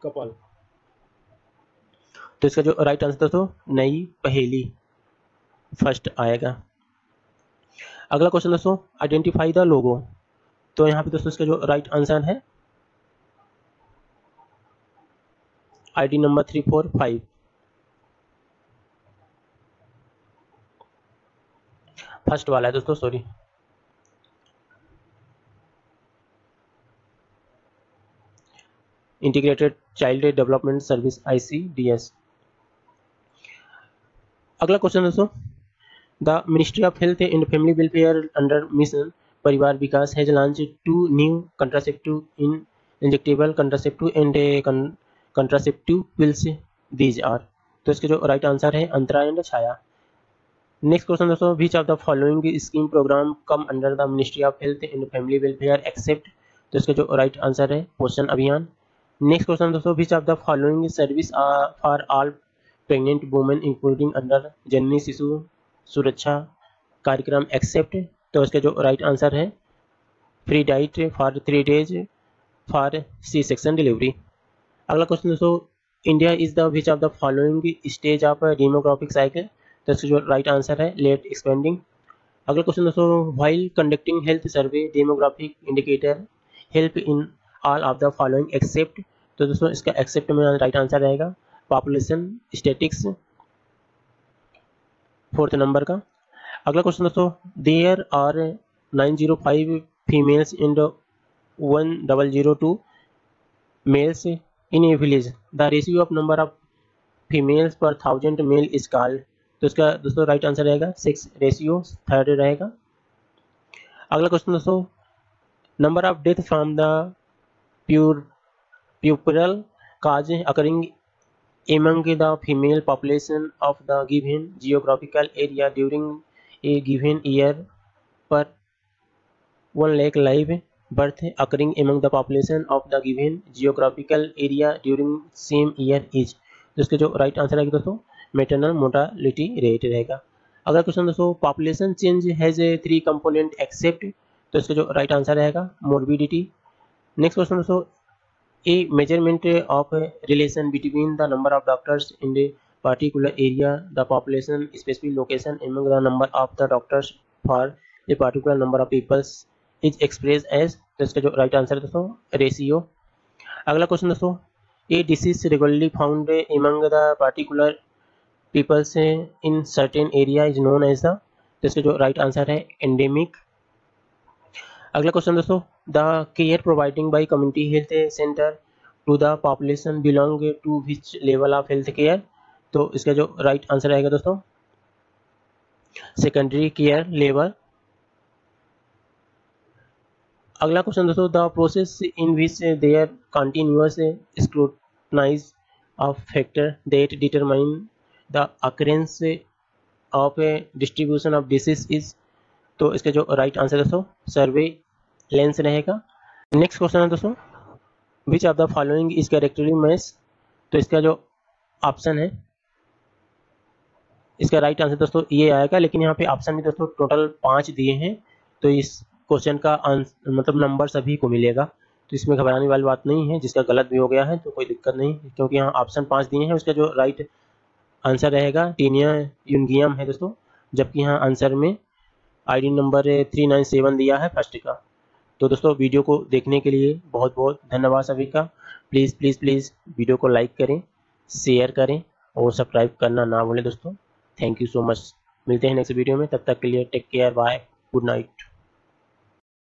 couple. तो इसका जो right answer दोस्तों नई पहेली फर्स्ट आएगा। अगला क्वेश्चन दोस्तों, आइडेंटिफाई द लोगो। तो यहाँ पे दोस्तों इसका जो राइट आंसर है ID नंबर 345। फर्स्ट वाला है दोस्तों, sorry. Integrated child development service ICDS। अगला क्वेश्चन दोस्तों, the ministry of health and family welfare under mission Parivar Vikas has launch 2 new contraceptive in injectable contraceptive and contraceptive pills these are. तो इसके जो right answer है Antara and Chhaya. Next question दोस्तों, which of the following scheme program come under the ministry of health and family welfare except. तो इसका जो right answer है पोषण अभियान। नेक्स्ट क्वेश्चन दोस्तों, which of the following service for all pregnant women including under Janani Shishu Suraksha Karyakram except. तो इसका जो राइट आंसर है free diet for 3 days for C section delivery. अगला क्वेश्चन दोस्तों, India is the which of the following stage of demographic cycle. तो इसका जो right answer है लेट एक्सपेंडिंग। अगला क्वेश्चन दोस्तों, while conducting health survey demographic indicator help in all of the following except. तो दोस्तों इसका एक्सेप्ट में राइट आंसर रहेगा पॉपुलेशन स्टैटिक्स, 4th नंबर का। अगला क्वेश्चन दोस्तों, there are 905 females and 1002 males in a village, the ratio of number of females per 1000 mail is called. तो इसका दोस्तों राइट आंसर रहेगा 6 रेशियो, थर्ड रहेगा। अगला क्वेश्चन दोस्तों, number of death from the puerperal cause occurring among the female population of the given geographical area during a given year per 1 lakh live birth occurring among the population of the given geographical area during same year is। जिसके जो right answer है दोस्तों maternal mortality rate रहेगा। अगला question दोस्तों, population change has a 3 component except. तो इसका जो राइट आंसर रहेगा मोर्बिडिटी। नेक्स्ट क्वेश्चन दोस्तों, a measurement of relation between the number of doctors in a particular area, the population specific location among the number of the doctors for a particular number of peoples is express as, तो इसका जो right answer है दोस्तों ratio. अगला question दोस्तों, a disease regularly found among the particular peoples in certain area is known as the, तो इसका जो राइट आंसर है एंडेमिक। अगला क्वेश्चन दोस्तों, the care providing by community health centre to the population belong to which level of health care, तो इसका जो right answer रहेगा दोस्तों सेकेंडरी केयर लेवल। अगला क्वेश्चन दोस्तों, the process in which there continuous scrutinise of factor that determine the occurrence of distribution of disease is, तो इसका जो राइट आंसर है दोस्तों सर्वे लेंस रहेगा। नेक्स्ट क्वेश्चन है दोस्तों, which of the following is characteristic match, तो इसका जो ऑप्शन है इसका राइट आंसर दोस्तों ये आएगा, लेकिन यहाँ पे ऑप्शन में दोस्तों टोटल 5 दिए हैं, तो इस क्वेश्चन का मतलब नंबर सभी को मिलेगा, तो इसमें घबराने वाली बात नहीं है। जिसका गलत भी हो गया है तो कोई दिक्कत नहीं, क्योंकि यहाँ ऑप्शन 5 दिए हैं। उसका जो राइट आंसर रहेगा टीनिया यूंगियम है दोस्तों, जबकि यहाँ आंसर में आईडी नंबर 397 दिया है फर्स्ट का। तो दोस्तों वीडियो को देखने के लिए बहुत बहुत धन्यवाद सभी का। प्लीज़ प्लीज़ प्लीज़ वीडियो को लाइक करें, शेयर करें और सब्सक्राइब करना ना भूलें दोस्तों। Thank you so much. मिलते हैं नेक्स्ट वीडियो में, तब तक के लिए take care, bye, good night.